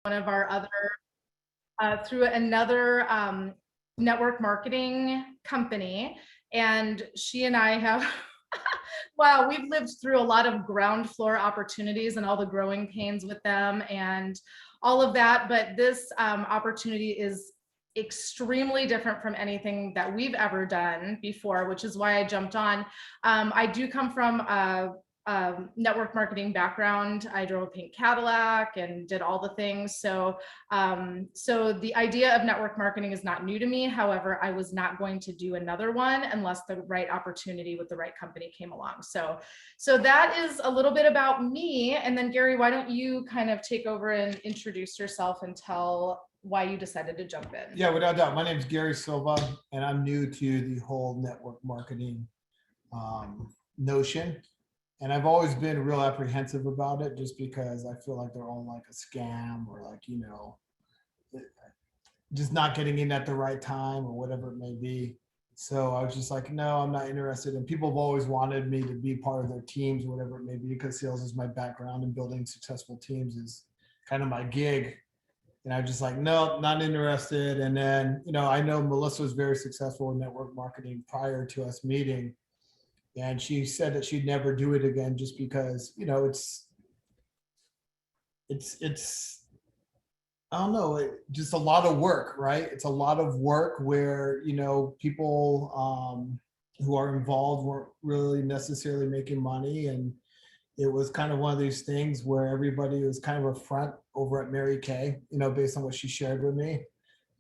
one of our other through another network marketing company. And she and I have, wow, we've lived through a lot of ground floor opportunities and all the growing pains with them and all of that. But this opportunity is extremely different from anything that we've ever done before, which is why I jumped on. I do come from network marketing background. I drove a pink Cadillac and did all the things. So the idea of network marketing is not new to me. However, I was not going to do another one unless the right opportunity with the right company came along. So that is a little bit about me. And then Gary, why don't you kind of take over and introduce yourself and tell why you decided to jump in? Yeah, without doubt. My name is Gary Silva, and I'm new to the whole network marketing notion. And I've always been real apprehensive about it just because I feel like they're all like a scam or like, just not getting in at the right time or whatever it may be. So I was just like, no, I'm not interested. And people have always wanted me to be part of their teams, whatever it may be, because sales is my background and building successful teams is kind of my gig. And I'm just like, no, not interested. And then, I know Melissa was very successful in network marketing prior to us meeting. And she said that she'd never do it again just because, it's I don't know, just a lot of work, right? It's a lot of work where, people who are involved weren't really necessarily making money. And it was kind of one of these things where everybody was kind of a front over at Mary Kay, based on what she shared with me.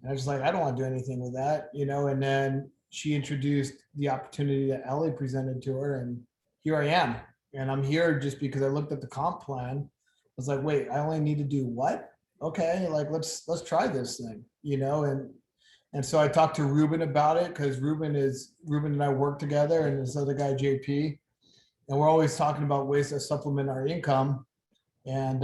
And I was just like, I don't want to do anything with that, and then she introduced the opportunity that Ellie presented to her, and here I am. And I'm here just because I looked at the comp plan. I was like, wait, I only need to do what? Okay, like let's try this thing, and so I talked to Ruben about it because Ruben and I work together, and this other guy, JP, and we're always talking about ways to supplement our income. And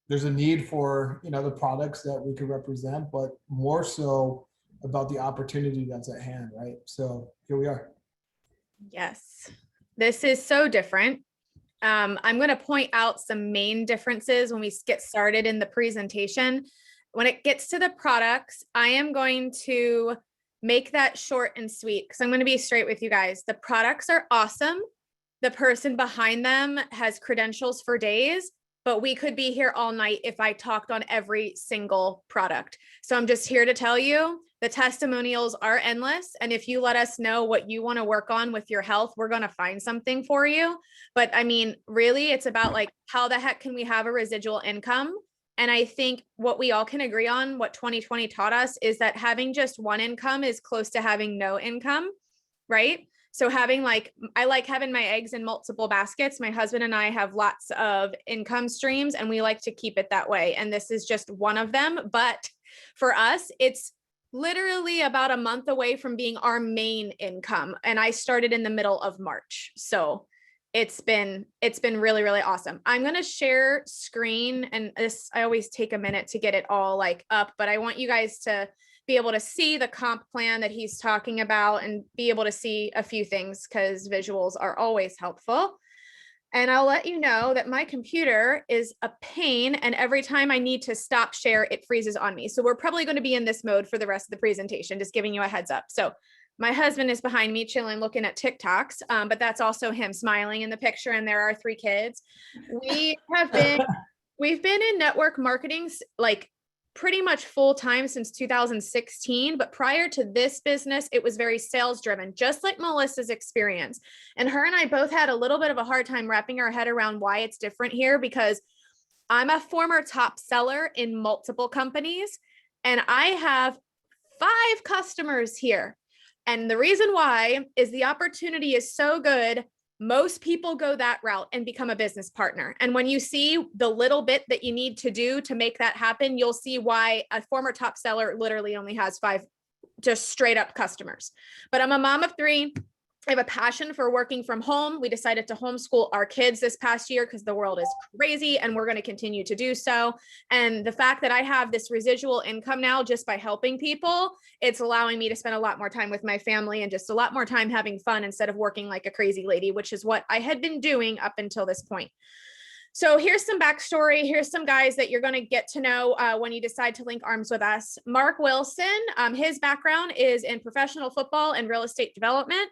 there's a need for the products that we could represent, but more so about the opportunity that's at hand, right? So here we are. Yes, this is so different. I'm going to point out some main differences when we get started in the presentation. When it gets to the products, I am going to make that short and sweet because I'm going to be straight with you guys. The products are awesome. The person behind them has credentials for days, but we could be here all night if I talked on every single product. So I'm just here to tell you the testimonials are endless. And if you let us know what you want to work on with your health, we're going to find something for you. But I mean, really, it's about like, how the heck can we have a residual income? And I think what we all can agree on, what 2020 taught us, is that having just one income is close to having no income, right? So having I like having my eggs in multiple baskets. My husband and I have lots of income streams and we like to keep it that way. And this is just one of them. But for us, it's literally about a month away from being our main income. And I started in the middle of March. So it's been really, really awesome. I'm going to share screen, and this, I always take a minute to get it all up, but I want you guys to be able to see the comp plan that he's talking about and be able to see a few things because visuals are always helpful. And I'll let you know that my computer is a pain, and every time I need to stop share, it freezes on me. So we're probably going to be in this mode for the rest of the presentation, just giving you a heads up. So my husband is behind me chilling, looking at TikToks, but that's also him smiling in the picture. And there are 3 kids. We've been in network marketing pretty much full time since 2016. But prior to this business, it was very sales driven, just like Melissa's experience. And her and I both had a little bit of a hard time wrapping our head around why it's different here, because I'm a former top seller in multiple companies and I have 5 customers here. And the reason why is the opportunity is so good. Most people go that route and become a business partner. And when you see the little bit that you need to do to make that happen, you'll see why a former top seller literally only has 5 just straight up customers. But I'm a mom of 3. I have a passion for working from home. We decided to homeschool our kids this past year because the world is crazy and we're going to continue to do so. And the fact that I have this residual income now just by helping people, it's allowing me to spend a lot more time with my family and just a lot more time having fun instead of working like a crazy lady, which is what I had been doing up until this point. So here's some backstory. Here's some guys that you're going to get to know when you decide to link arms with us. Mark Wilson, his background is in professional football and real estate development.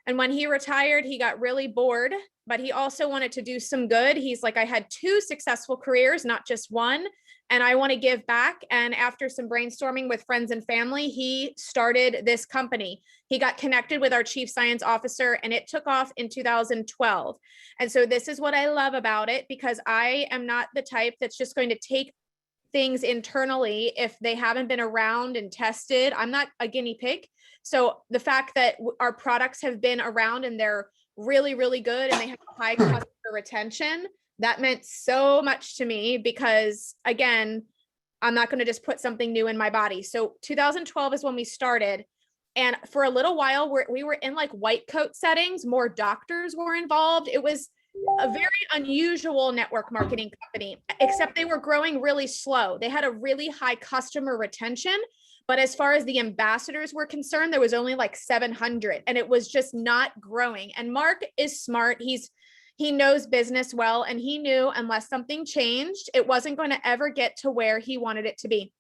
And when he retired, he got really bored, but he also wanted to do some good. He's like, I had 2 successful careers, not just one, and I want to give back. And after some brainstorming with friends and family, he started this company. He got connected with our chief science officer, and it took off in 2012. And so this is what I love about it, because I am not the type that's just going to take things internally if they haven't been around and tested. I'm not a guinea pig. So the fact that our products have been around and they're really, really good and they have high customer retention, that meant so much to me, because again, I'm not going to just put something new in my body. So 2012 is when we started. And for a little while, we were in like white coat settings, more doctors were involved. It was a very unusual network marketing company, except they were growing really slow. They had a really high customer retention, but as far as the ambassadors were concerned, there was only like 700, and it was just not growing. And Mark is smart. He knows business well, and he knew unless something changed, it wasn't going to ever get to where he wanted it to be.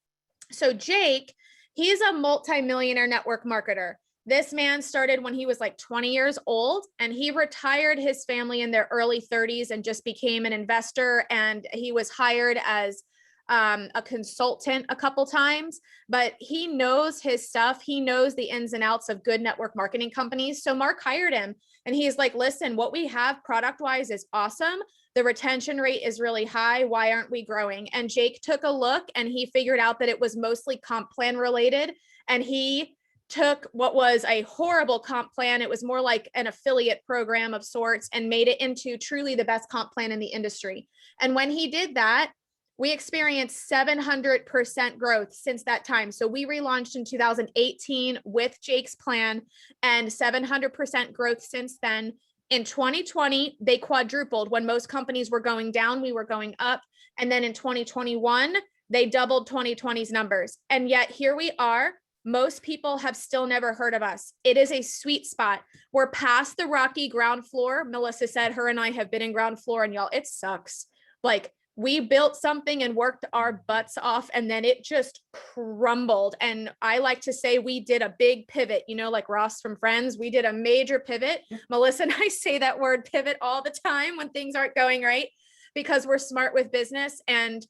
So Jake, he's a multimillionaire network marketer. This man started when he was like 20 years old, and he retired his family in their early 30s and just became an investor. And he was hired as a consultant a couple times, but he knows his stuff. He knows the ins and outs of good network marketing companies. So Mark hired him, and he's like, listen, what we have product wise is awesome. The retention rate is really high. Why aren't we growing? And Jake took a look, and he figured out that it was mostly comp plan related. And he took what was a horrible comp plan. It was more like an affiliate program of sorts, and made it into truly the best comp plan in the industry. And when he did that, we experienced 700% growth since that time. So we relaunched in 2018 with Jake's plan, and 700% growth since then. In 2020, they quadrupled. When most companies were going down, we were going up. And then in 2021, they doubled 2020's numbers. And yet here we are. Most people have still never heard of us. It is a sweet spot. We're past the rocky ground floor. Melissa said her and I have been in ground floor, and y'all, it sucks. Like, we built something and worked our butts off, and then it just crumbled. And I like to say we did a big pivot, you know, like Ross from Friends. We did a major pivot. Melissa and I say that word pivot all the time when things aren't going right, because we're smart with business. And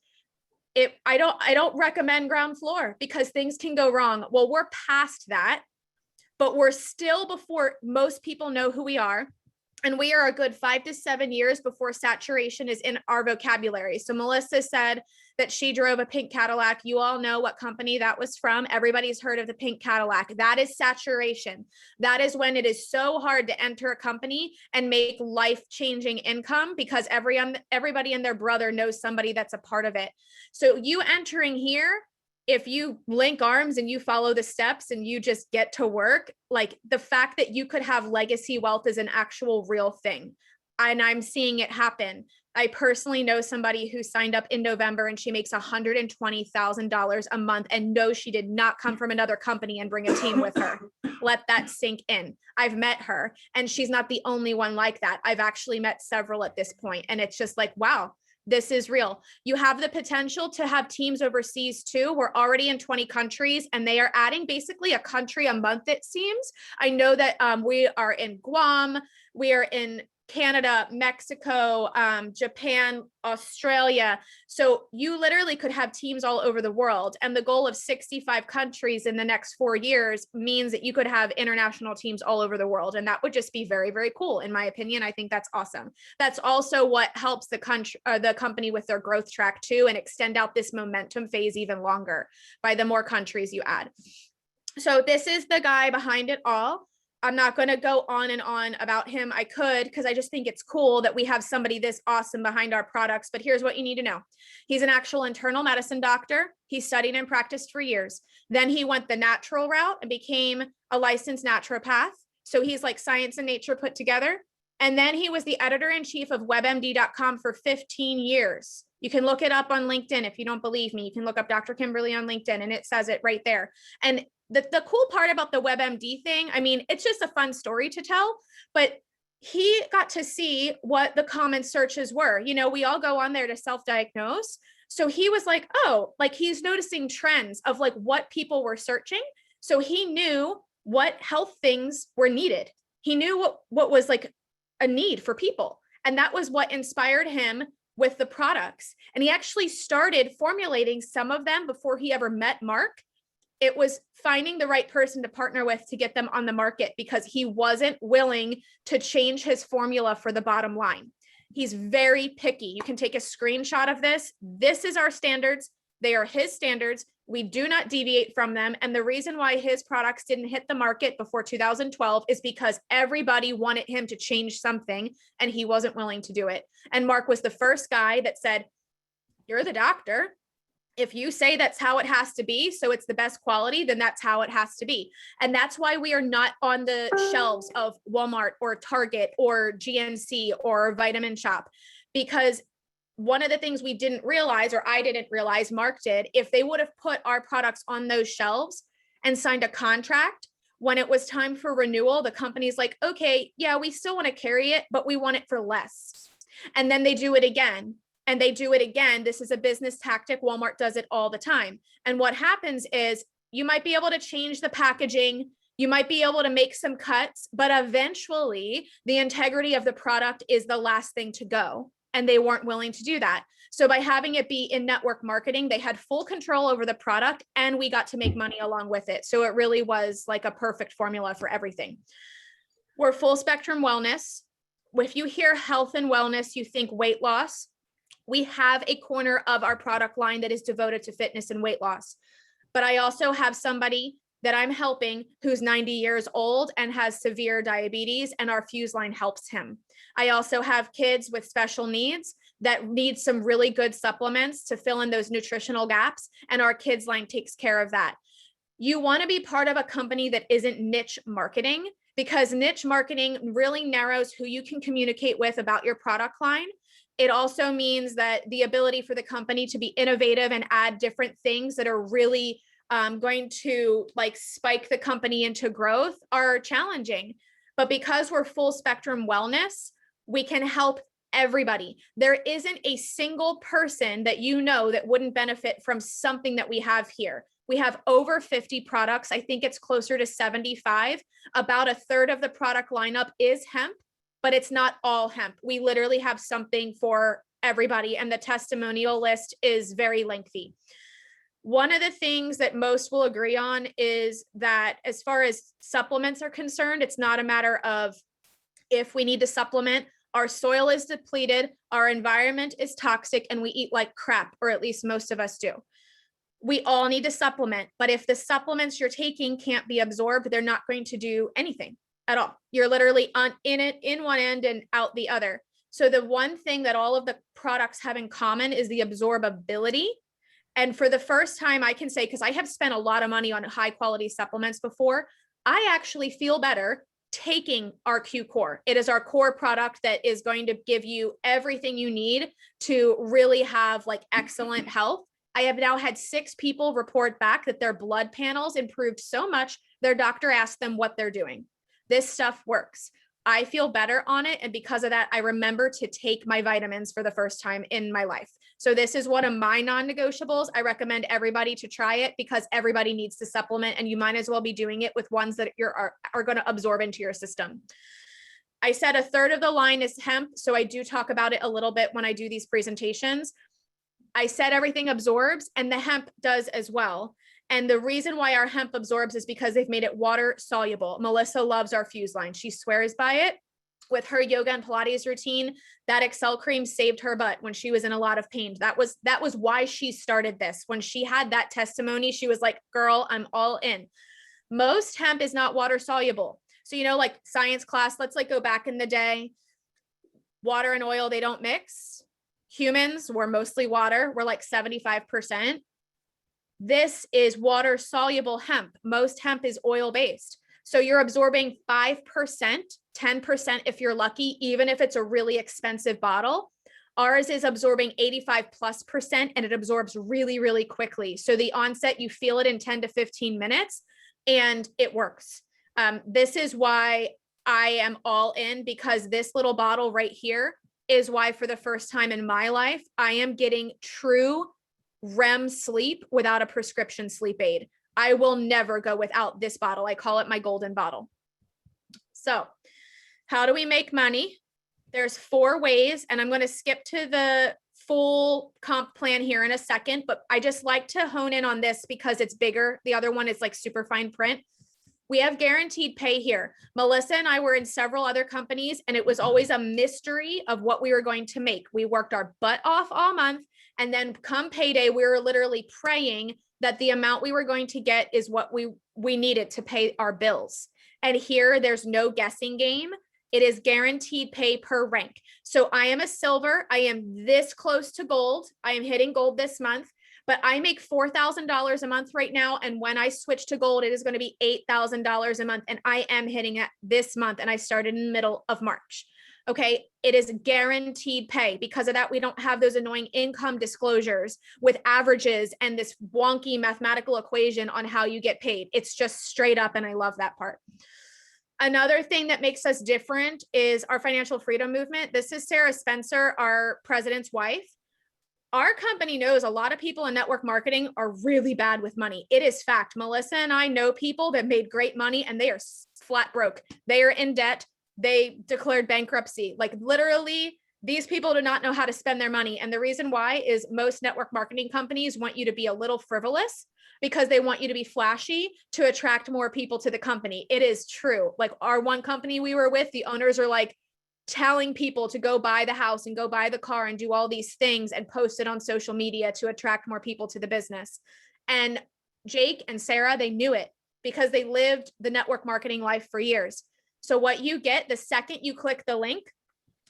I don't recommend ground floor, because things can go wrong. Well, we're past that, but we're still before most people know who we are. And we are a good 5 to 7 years before saturation is in our vocabulary. So Melissa said that she drove a pink Cadillac. You all know what company that was from. Everybody's heard of the pink Cadillac. That is saturation. That is when it is so hard to enter a company and make life-changing income, because everybody and their brother knows somebody that's a part of it. So you entering here, if you link arms and you follow the steps and you just get to work, like, the fact that you could have legacy wealth is an actual real thing. And I'm seeing it happen. I personally know somebody who signed up in November, and she makes $120,000 a month, and no, she did not come from another company and bring a team with her. Let that sink in. I've met her, and she's not the only one like that. I've actually met several at this point, and it's just like, wow. This is real. You have the potential to have teams overseas too. We're already in 20 countries, and they are adding basically a country a month, it seems. I know that we are in Guam, we are in Canada, Mexico, Japan, Australia. So you literally could have teams all over the world. And the goal of 65 countries in the next 4 years means that you could have international teams all over the world. And that would just be very, very cool. In my opinion, I think that's awesome. That's also what helps the company with their growth track too, and extend out this momentum phase even longer by the more countries you add. So this is the guy behind it all. I'm not going to go on and on about him. I could, because I just think it's cool that we have somebody this awesome behind our products. But here's what you need to know. He's an actual internal medicine doctor. He studied and practiced for years. Then he went the natural route and became a licensed naturopath. So he's like science and nature put together. And then he was the editor-in-chief of WebMD.com for 15 years. You can look it up on LinkedIn. If you don't believe me, you can look up Dr. Kimberly on LinkedIn, and it says it right there. And the cool part about the WebMD thing, I mean, it's just a fun story to tell, but he got to see what the common searches were. You know, we all go on there to self-diagnose. So he was like, oh, like he's noticing trends of like what people were searching. So he knew what health things were needed. He knew what was like a need for people. And that was what inspired him with the products. And he actually started formulating some of them before he ever met Mark. It was finding the right person to partner with to get them on the market because he wasn't willing to change his formula for the bottom line. He's very picky. You can take a screenshot of this. This is our standards. They are his standards. We do not deviate from them. And the reason why his products didn't hit the market before 2012 is because everybody wanted him to change something and he wasn't willing to do it. And Mark was the first guy that said, you're the doctor. If you say that's how it has to be, so it's the best quality, then that's how it has to be. And that's why we are not on the shelves of Walmart or Target or GNC or Vitamin Shop, because one of the things we didn't realize, or I didn't realize, Mark did, if they would have put our products on those shelves and signed a contract, when it was time for renewal, the company's like, okay, yeah, we still want to carry it, but we want it for less. And then they do it again. And they do it again. This is a business tactic. Walmart does it all the time. And what happens is you might be able to change the packaging. You might be able to make some cuts, but eventually the integrity of the product is the last thing to go. And they weren't willing to do that. So by having it be in network marketing, they had full control over the product and we got to make money along with it. So it really was like a perfect formula for everything. We're full spectrum wellness. If you hear health and wellness, you think weight loss. We have a corner of our product line that is devoted to fitness and weight loss. But I also have somebody that I'm helping who's 90 years old and has severe diabetes, and our Fuse line helps him. I also have kids with special needs that need some really good supplements to fill in those nutritional gaps, and our kids line takes care of that. You want to be part of a company that isn't niche marketing, because niche marketing really narrows who you can communicate with about your product line. It also means that the ability for the company to be innovative and add different things that are really going to like spike the company into growth are challenging. But because we're full spectrum wellness, we can help everybody. There isn't a single person that you know that wouldn't benefit from something that we have here. We have over 50 products. I think it's closer to 75. About a third of the product lineup is hemp, but it's not all hemp. We literally have something for everybody, and the testimonial list is very lengthy. One of the things that most will agree on is that as far as supplements are concerned, it's not a matter of if we need to supplement. Our soil is depleted, our environment is toxic, and we eat like crap, or at least most of us do. We all need to supplement, but if the supplements you're taking can't be absorbed, they're not going to do anything at all. You're literally in one end and out the other. So the one thing that all of the products have in common is the absorbability. And for the first time, I can say, because I have spent a lot of money on high quality supplements before, I actually feel better taking our Q Core. It is our core product that is going to give you everything you need to really have like excellent health. I have now had 6 people report back that their blood panels improved so much, their doctor asked them what they're doing. This stuff works. I feel better on it. And because of that, I remember to take my vitamins for the first time in my life. So this is one of my non-negotiables. I recommend everybody to try it because everybody needs to supplement, and you might as well be doing it with ones that are going to absorb into your system. I said a third of the line is hemp. So I do talk about it a little bit when I do these presentations. I said everything absorbs, and the hemp does as well. And the reason why our hemp absorbs is because they've made it water soluble. Melissa loves our Fuse line. She swears by it. With her yoga and Pilates routine, that Excel cream saved her butt when she was in a lot of pain. That was why she started this. When she had that testimony, she was like, girl, I'm all in. Most hemp is not water soluble. So, you know, like science class, let's like go back in the day, water and oil, they don't mix. Humans were mostly water. We're like 75%. This is water soluble hemp. Most hemp is oil based. So you're absorbing 5%, 10% if you're lucky, even if it's a really expensive bottle. Ours is absorbing 85+%, and it absorbs really, really quickly. So the onset, you feel it in 10 to 15 minutes and it works. This is why I am all in, because this little bottle right here is why for the first time in my life, I am getting true REM sleep without a prescription sleep aid. I will never go without this bottle. I call it my golden bottle. So how do we make money? There's 4 ways, and I'm going to skip to the full comp plan here in a second, but I just like to hone in on this because it's bigger. The other one is like super fine print. We have guaranteed pay here. Melissa and I were in several other companies, and it was always a mystery of what we were going to make. We worked our butt off all month, and then come payday, we were literally praying that the amount we were going to get is what we needed to pay our bills. And here, there's no guessing game. It is guaranteed pay per rank. So I am a silver. I am this close to gold. I am hitting gold this month, but I make $4,000 a month right now. And when I switch to gold, it is going to be $8,000 a month. And I am hitting it this month. And I started in the middle of March. Okay. It is guaranteed pay. Because of that, we don't have those annoying income disclosures with averages and this wonky mathematical equation on how you get paid. It's just straight up. And I love that part. Another thing that makes us different is our financial freedom movement. This is Sarah Spencer, our president's wife. Our company knows a lot of people in network marketing are really bad with money. It is fact. Melissa and I know people that made great money and they are flat broke. They are in debt. They declared bankruptcy. Like literally, these people do not know how to spend their money. And the reason why is most network marketing companies want you to be a little frivolous because they want you to be flashy to attract more people to the company. It is true. Like our one company we were with, the owners are like, telling people to go buy the house and go buy the car and do all these things and post it on social media to attract more people to the business. And Jake and Sarah, they knew it because they lived the network marketing life for years. So what you get the second you click the link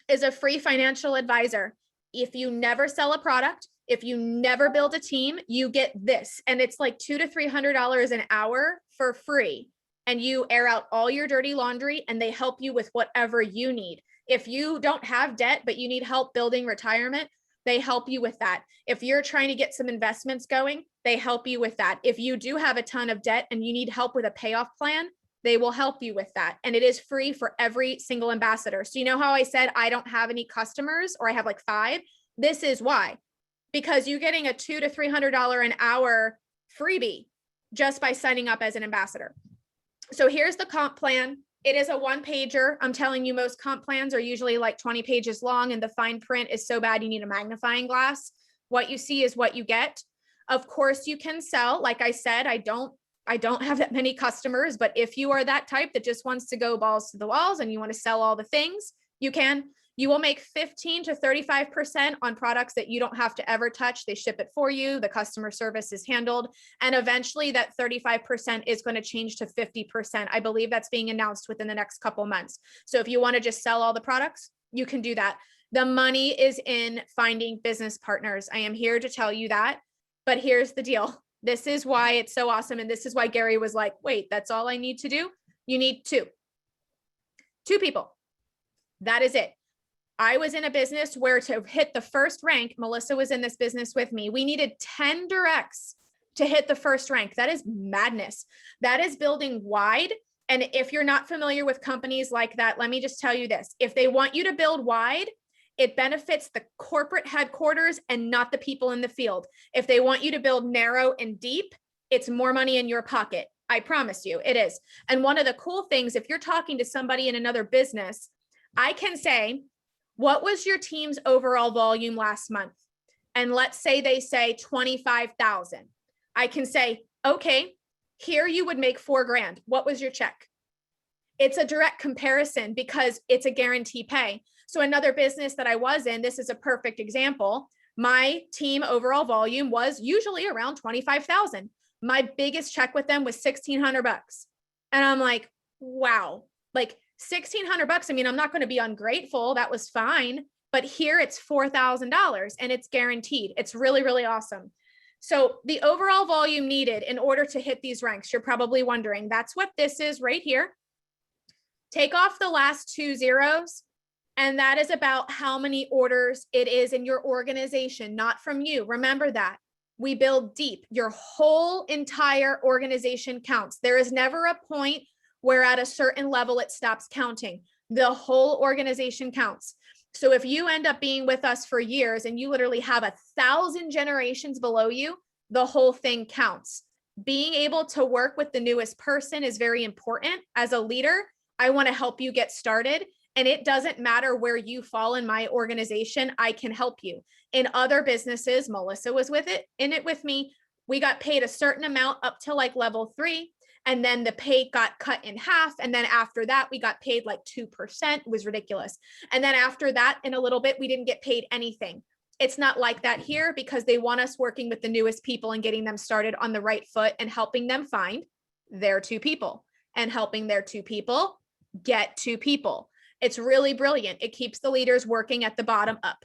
is a free financial advisor. If you never sell a product, if you never build a team, you get this. And it's like $200 to $300 an hour for free. And you air out all your dirty laundry and they help you with whatever you need. If you don't have debt, but you need help building retirement, they help you with that. If you're trying to get some investments going, they help you with that. If you do have a ton of debt and you need help with a payoff plan, they will help you with that. And it is free for every single ambassador. So you know how I said I don't have any customers or I have like 5? This is why. Because you're getting a $200 to $300 an hour freebie just by signing up as an ambassador. So here's the comp plan. It is a 1-pager. I'm telling you, most comp plans are usually like 20 pages long and the fine print is so bad you need a magnifying glass. What you see is what you get. Of course, you can sell. Like I said, I don't have that many customers, but if you are that type that just wants to go balls to the walls and you want to sell all the things, you can. You will make 15 to 35% on products that you don't have to ever touch. They ship it for you. The customer service is handled. And eventually that 35% is going to change to 50%. I believe that's being announced within the next couple months. So if you want to just sell all the products, you can do that. The money is in finding business partners. I am here to tell you that, but here's the deal. This is why it's so awesome. And this is why Gary was like, wait, that's all I need to do. You need 2 people. That is it. I was in a business where to hit the first rank, Melissa was in this business with me. We needed 10 directs to hit the first rank. That is madness. That is building wide. And if you're not familiar with companies like that, let me just tell you this. If they want you to build wide, it benefits the corporate headquarters and not the people in the field. If they want you to build narrow and deep, it's more money in your pocket. I promise you it is. And one of the cool things, if you're talking to somebody in another business, I can say, what was your team's overall volume last month? And let's say they say 25,000. I can say, okay, here you would make $4,000. What was your check? It's a direct comparison because it's a guarantee pay. So another business that I was in, this is a perfect example. My team overall volume was usually around 25,000. My biggest check with them was $1,600. And I'm like, wow, like $1,600. I mean, I'm not going to be ungrateful. That was fine. But here it's $4,000 and it's guaranteed. It's really, really awesome. So the overall volume needed in order to hit these ranks, you're probably wondering, that's what this is right here. Take off the last 2 zeros. And that is about how many orders it is in your organization, not from you. Remember that. We build deep. Your whole entire organization counts. There is never a point where at a certain level, it stops counting. The whole organization counts. So if you end up being with us for years and you literally have 1,000 generations below you, the whole thing counts. Being able to work with the newest person is very important. As a leader, I want to help you get started. And it doesn't matter where you fall in my organization, I can help you. In other businesses, Melissa was in it with me. We got paid a certain amount up to like level 3. And then the pay got cut in half. And then after that, we got paid like 2%. It was ridiculous. And then after that, in a little bit, we didn't get paid anything. It's not like that here because they want us working with the newest people and getting them started on the right foot and helping them find their 2 people and helping their 2 people get 2 people. It's really brilliant. It keeps the leaders working at the bottom up.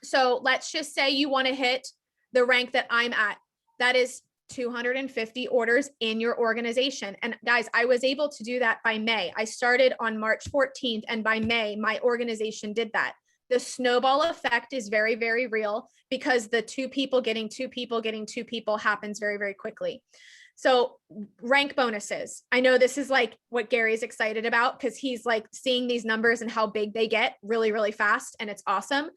So let's just say you want to hit the rank that I'm at. That is 250 orders in your organization. And guys, I was able to do that by May. I started on March 14th, and by May, my organization did that. The snowball effect is very, very real because the 2 people getting 2 people getting 2 people happens very, very quickly. So rank bonuses. I know this is like what Gary's excited about because he's like seeing these numbers and how big they get really, really fast. And it's awesome.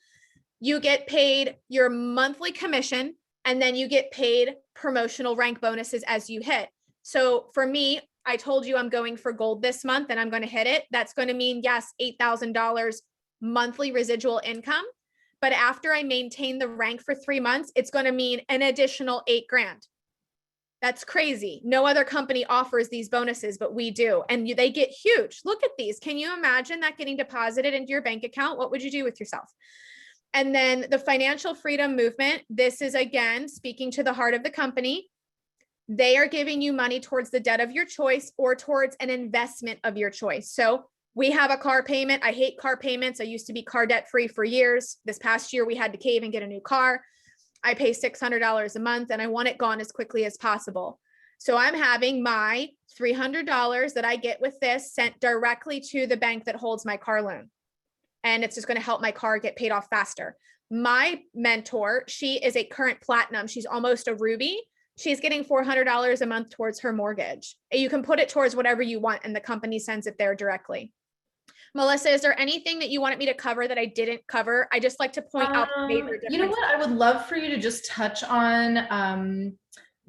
You get paid your monthly commission, and then you get paid promotional rank bonuses as you hit. So for me, I told you I'm going for gold this month and I'm going to hit it. That's going to mean, yes, $8,000 monthly residual income. But after I maintain the rank for 3 months, it's going to mean an additional $8,000. That's crazy. No other company offers these bonuses, but we do. And they get huge. Look at these. Can you imagine that getting deposited into your bank account? What would you do with yourself? And then the financial freedom movement. This is, again, speaking to the heart of the company. They are giving you money towards the debt of your choice or towards an investment of your choice. So we have a car payment. I hate car payments. I used to be car debt free for years. This past year, we had to cave and get a new car. I pay $600 a month and I want it gone as quickly as possible. So I'm having my $300 that I get with this sent directly to the bank that holds my car loan. And it's just going to help my car get paid off faster. My mentor, she is a current platinum. She's almost a ruby. She's getting $400 a month towards her mortgage. You can put it towards whatever you want and the company sends it there directly. Melissa, is there anything that you wanted me to cover that I didn't cover? I just like to point out the major differences. You know what? I would love for you to just touch on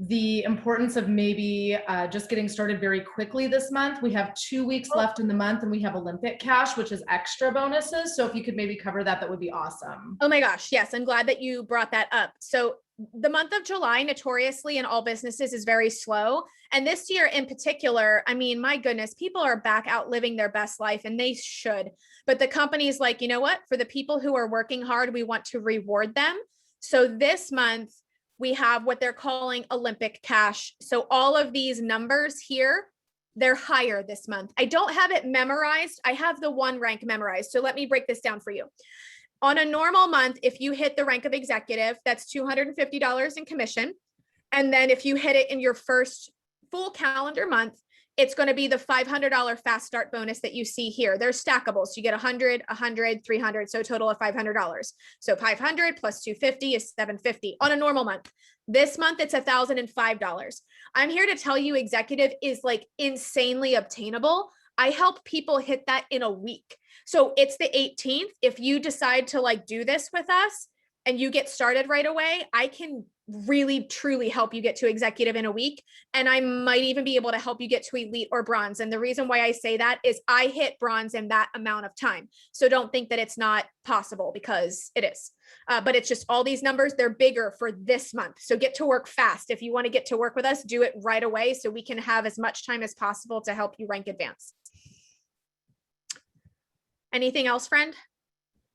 the importance of maybe just getting started very quickly this month. We have 2 weeks left in the month and we have Olympic cash, which is extra bonuses. So if you could maybe cover that, that would be awesome. Oh my gosh. Yes. I'm glad that you brought that up. So the month of July notoriously in all businesses is very slow. And this year in particular, I mean, my goodness, people are back out living their best life and they should. But the company's like, you know what? For the people who are working hard, we want to reward them. So this month, we have what they're calling Olympic cash. So all of these numbers here, they're higher this month. I don't have it memorized. I have the 1 rank memorized. So let me break this down for you. On a normal month, if you hit the rank of executive, that's $250 in commission. And then if you hit it in your first full calendar month, it's going to be the $500 fast start bonus that you see here. They're stackable. So you get 100, 100, 300, so a total of $500. So 500 plus 250 is 750 on a normal month. This month, it's $1,005. I'm here to tell you executive is like insanely obtainable. I help people hit that in a week. So it's the 18th. If you decide to like do this with us and you get started right away, I can really truly help you get to executive in a week. And I might even be able to help you get to elite or bronze. And the reason why I say that is I hit bronze in that amount of time. So don't think that it's not possible because it is. But it's just all these numbers, they're bigger for this month. So get to work fast. If you want to get to work with us, do it right away so we can have as much time as possible to help you rank advance. Anything else, friend?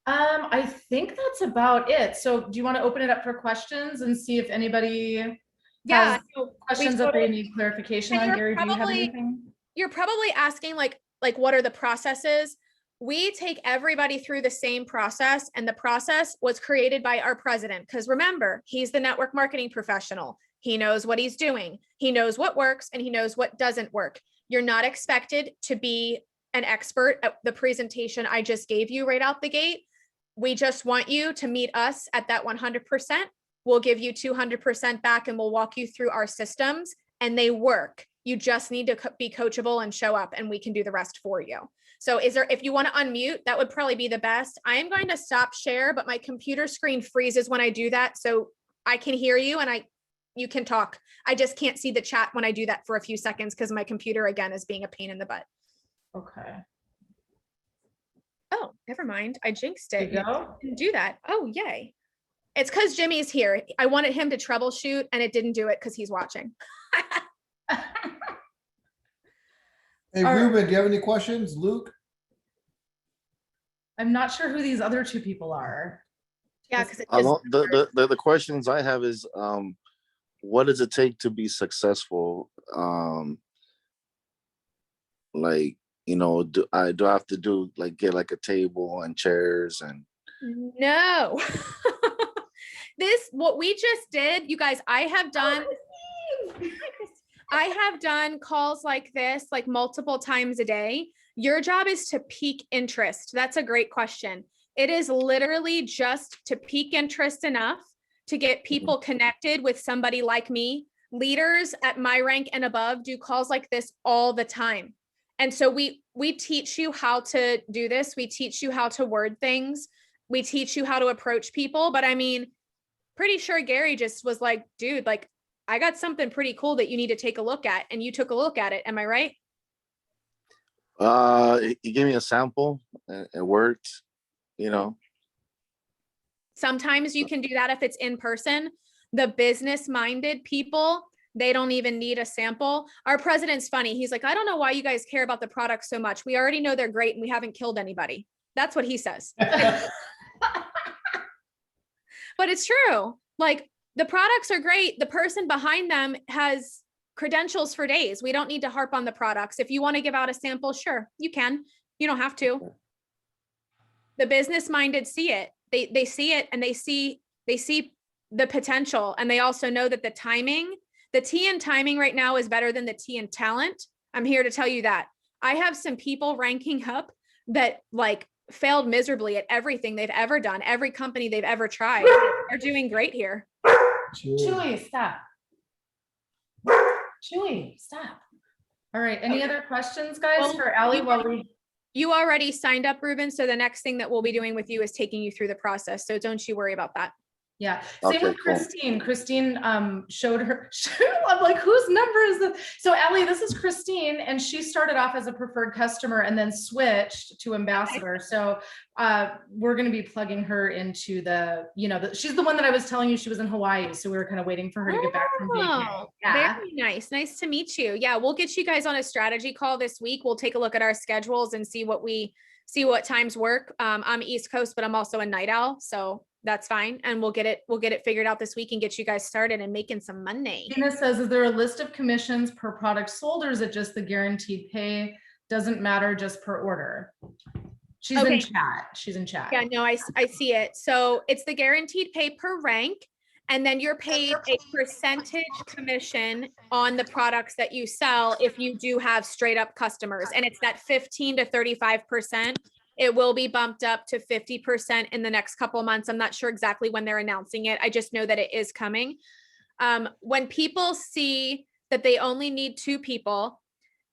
I think that's about it. So do you want to open it up for questions and see if anybody has questions that they need clarification on? Gary, do you have anything? You're probably asking like what are the processes? We take everybody through the same process, and the process was created by our president. Because remember, he's the network marketing professional. He knows what he's doing. He knows what works and he knows what doesn't work. You're not expected to be an expert at the presentation I just gave you right out the gate. We just want you to meet us at that 100%. We'll give you 200% back and we'll walk you through our systems, and they work. You just need to be coachable and show up, and we can do the rest for you. So if you want to unmute, that would probably be the best. I am going to stop share, but my computer screen freezes when I do that. So I can hear you and you can talk. I just can't see the chat when I do that for a few seconds because my computer again is being a pain in the butt. Okay. Oh, never mind. I jinxed There it. you go. Didn't do that. Oh, yay. It's because Jimmy's here. I wanted him to troubleshoot and it didn't do it because he's watching. Hey, All right. Ruben, do you have any questions? Luke? I'm not sure who these other two people are. Yeah, because The questions I have is, what does it take to be successful? Like, do I have to get like a table and chairs and? no. What we just did, you guys, I have done calls like this, like multiple times a day. Your job is to pique interest. That's a great question. It is literally just to pique interest enough to get people connected with somebody like me. Leaders at my rank and above do calls like this all the time. And so we teach you how to do this. We teach you how to word things. We teach you how to approach people. But I mean, pretty sure Gary just was like, dude, like, I got something pretty cool that you need to take a look at. And you took a look at it. Am I right? He gave me a sample and it worked, Sometimes you can do that if it's in person. The business-minded people, they don't even need a sample. Our president's funny. He's like, I don't know why you guys care about the product so much. We already know they're great and we haven't killed anybody. That's what he says. But it's true. Like, the products are great. The person behind them has credentials for days. We don't need to harp on the products. If you want to give out a sample, sure, you can. You don't have to. The business-minded see it. They see it and they see the potential. And they also know that the T in timing right now is better than the T in talent. I'm here to tell you that. I have some people ranking up that like failed miserably at everything they've ever done. Every company they've ever tried. They're doing great here. Chewy, stop. Chewy, stop. All right. Any other questions, guys, Well, for Allie while we? You already signed up, Ruben. So the next thing that we'll be doing with you is taking you through the process. So don't you worry about that. Yeah, same Okay, with cool. Christine. Christine showed her, I'm like, whose number is this? So Allie, this is Christine, and she started off as a preferred customer and then switched to ambassador. So we're going to be plugging her into she's the one that I was telling you she was in Hawaii. So we were kind of waiting for her to get back from vacation. Oh, Yeah. very nice. Nice to meet you. Yeah, we'll get you guys on a strategy call this week. We'll take a look at our schedules and see what times work. I'm East Coast, but I'm also a night owl. So that's fine. And we'll get it figured out this week and get you guys started and making some money. Tina says, is there a list of commissions per product sold, or is it just the guaranteed pay? Doesn't matter, just per order. She's Okay. in chat. She's in chat. Yeah, no, I see it. So it's the guaranteed pay per rank, and then you're paid a percentage commission on the products that you sell if you do have straight up customers. And it's that 15 to 35%. It will be bumped up to 50% in the next couple of months. I'm not sure exactly when they're announcing it. I just know that it is coming. When people see that they only need 2 people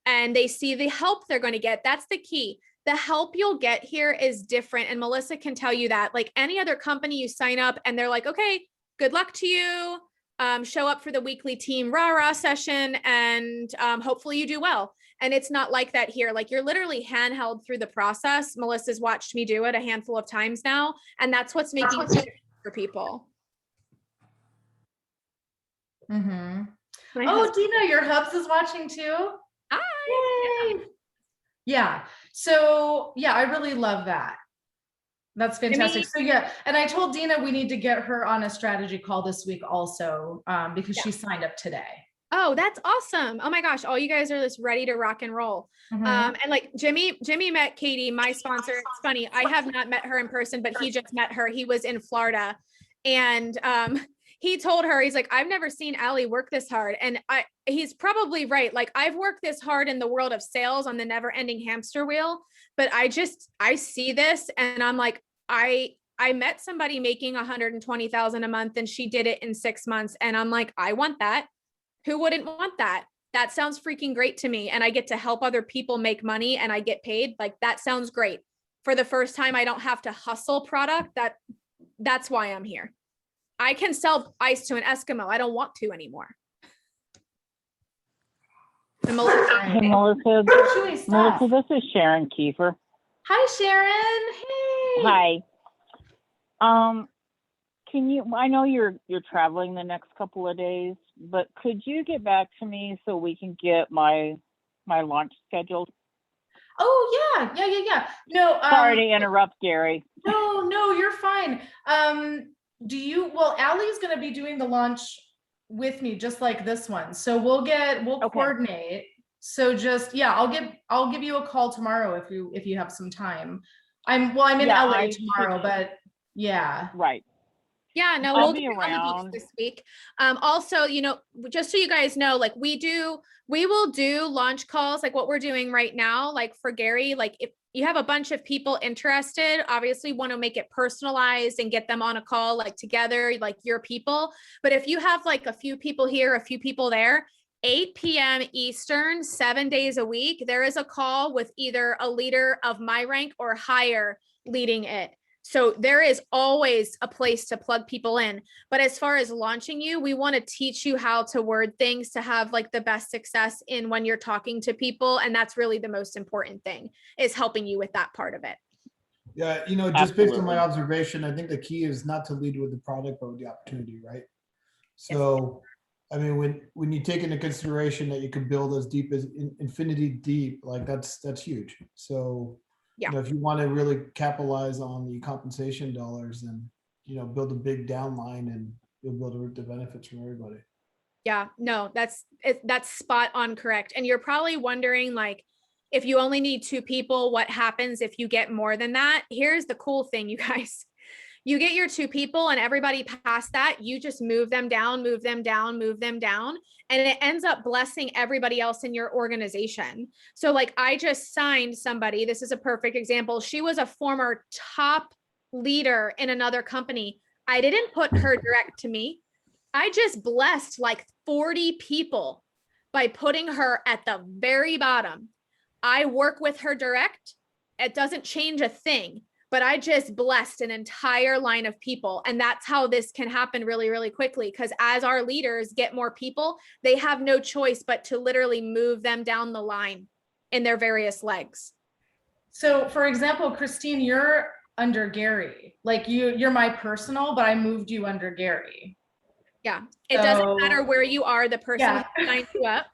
and they see the help they're going to get, that's the key. The help you'll get here is different. And Melissa can tell you that. Like any other company, you sign up and they're like, okay, good luck to you. Show up for the weekly team rah-rah session and hopefully you do well. And it's not like that here. Like you're literally handheld through the process. Melissa's watched me do it a handful of times now. And that's what's making it for people. Mm-hmm. My Oh, husband- Dina, your hubs is watching too. Hi. Yay. Yeah. So yeah, I really love that. That's fantastic. So yeah, and I told Dina we need to get her on a strategy call this week also, because she signed up today. Oh, that's awesome. Oh my gosh. All you guys are just ready to rock and roll. Mhm. And like Jimmy met Katie, my sponsor. It's funny. I have not met her in person, but he just met her. He was in Florida and, he told her, he's like, I've never seen Allie work this hard. And he's probably right. Like I've worked this hard in the world of sales on the never ending hamster wheel, but I see this and I'm like, I met somebody making 120,000 a month and she did it in 6 months. And I'm like, I want that. Who wouldn't want that? That sounds freaking great to me. And I get to help other people make money and I get paid. Like that sounds great. For the first time, I don't have to hustle product. That's why I'm here. I can sell ice to an Eskimo. I don't want to anymore. And Melissa, Hey, Melissa. Chewy stuff. Melissa, this is Sharon Kiefer. Hi, Sharon. Hey. Hi. Can you? I know you're traveling the next couple of days, but could you get back to me so we can get my launch scheduled? Oh yeah. No, Sorry to interrupt, Gary. No, you're fine. Well, Allie's going to be doing the launch with me, just like this one. So we'll Okay. coordinate. So just, yeah, I'll give you a call tomorrow if you have some time. I'm in Yeah, LA I tomorrow, should- but yeah. Right. yeah, no, I'll we'll be get on the beach around. this week. Also, just so you guys know, like we will do launch calls, like what we're doing right now, like for Gary, like if you have a bunch of people interested, obviously want to make it personalized and get them on a call, like together, like your people. But if you have like a few people here, a few people there, 8 p.m. Eastern, 7 days a week, there is a call with either a leader of my rank or higher leading it. So there is always a place to plug people in. But as far as launching you, we want to teach you how to word things to have like the best success in when you're talking to people. And that's really the most important thing, is helping you with that part of it. Yeah, just based on my Absolutely. observation, I think the key is not to lead with the product, but with the opportunity, right? So, I mean, when you take into consideration that you could build as deep as infinity deep, like that's huge. So, Yeah. if you want to really capitalize on the compensation dollars, then build a big downline, and you'll be able to reap the benefits from everybody. Yeah, no, that's spot on correct. And you're probably wondering, like, if you only need 2 people, what happens if you get more than that? Here's the cool thing, you guys. You get your 2 people and everybody past that, you just move them down, move them down, move them down. And it ends up blessing everybody else in your organization. So like I just signed somebody, this is a perfect example. She was a former top leader in another company. I didn't put her direct to me. I just blessed like 40 people by putting her at the very bottom. I work with her direct. It doesn't change a thing, but I just blessed an entire line of people. And that's how this can happen really, really quickly. Because as our leaders get more people, they have no choice but to literally move them down the line in their various legs. So for example, Christine, you're under Gary. Like you're my personal, but I moved you under Gary. Yeah. It doesn't matter So- where you are. The person Yeah. who signed you up,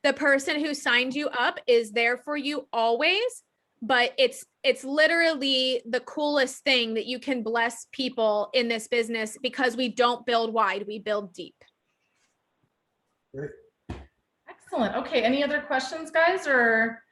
the person who signed you up is there for you always. But it's literally the coolest thing that you can bless people in this business, because we don't build wide, we build deep. Great. Excellent. Okay. Any other questions, guys? Or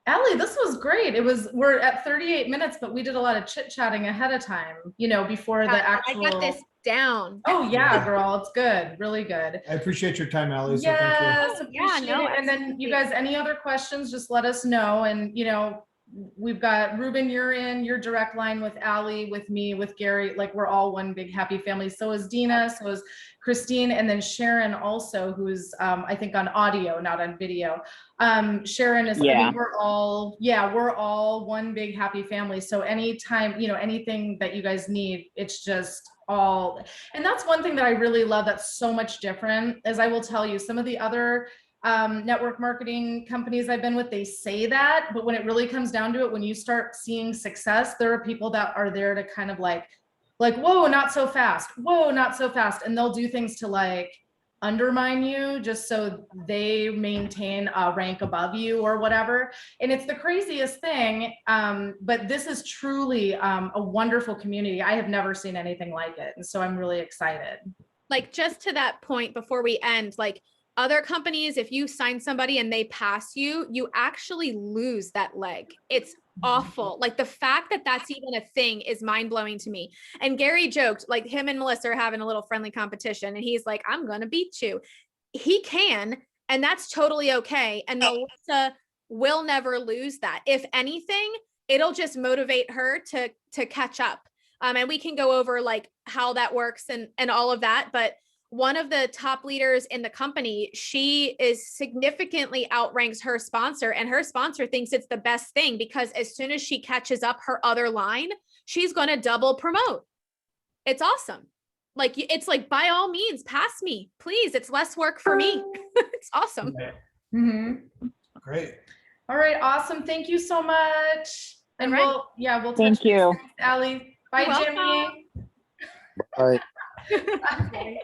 Allie, this was great. We're at 38 minutes, but we did a lot of chit chatting ahead of time, before the actual. I got this down. Oh yeah, girl. It's good. Really good. I appreciate your time, Allie. So thank Yes, Oh, yeah, appreciate no, it. And then you absolutely. guys, any other questions, just let us know. And we've got Ruben, you're in your direct line with Allie, with me, with Gary. Like we're all one big happy family. So is Dina, so is Christine, and then Sharon also, who's I think on audio, not on video. Sharon is, I Yeah. mean, we're all one big happy family. So anytime, anything that you guys need, it's just all, and that's one thing that I really love that's so much different, as I will tell you, some of the other network marketing companies I've been with, they say that, but when it really comes down to it, when you start seeing success, there are people that are there to kind of like, whoa, not so fast. Whoa, not so fast. And they'll do things to like undermine you just so they maintain a rank above you or whatever. And it's the craziest thing. But this is truly a wonderful community. I have never seen anything like it. And so I'm really excited. Like just to that point before we end, like other companies, if you sign somebody and they pass you, you actually lose that leg. It's awful. Like the fact that that's even a thing is mind blowing to me. And Gary joked, like him and Melissa are having a little friendly competition and he's like, I'm going to beat you. He can, and that's totally okay. And Melissa will never lose that. If anything, it'll just motivate her to catch up. And we can go over like how that works and all of that. But one of the top leaders in the company, she is significantly outranks her sponsor, and her sponsor thinks it's the best thing because as soon as she catches up her other line, she's going to double promote. It's awesome. Like, it's like, by all means, pass me, please. It's less work for me. It's awesome. Mhm. Great. All right, awesome. Thank you so much. And All right. we'll Thank touch base you. next, Allie. Bye, You're Jimmy. welcome. Bye. Bye.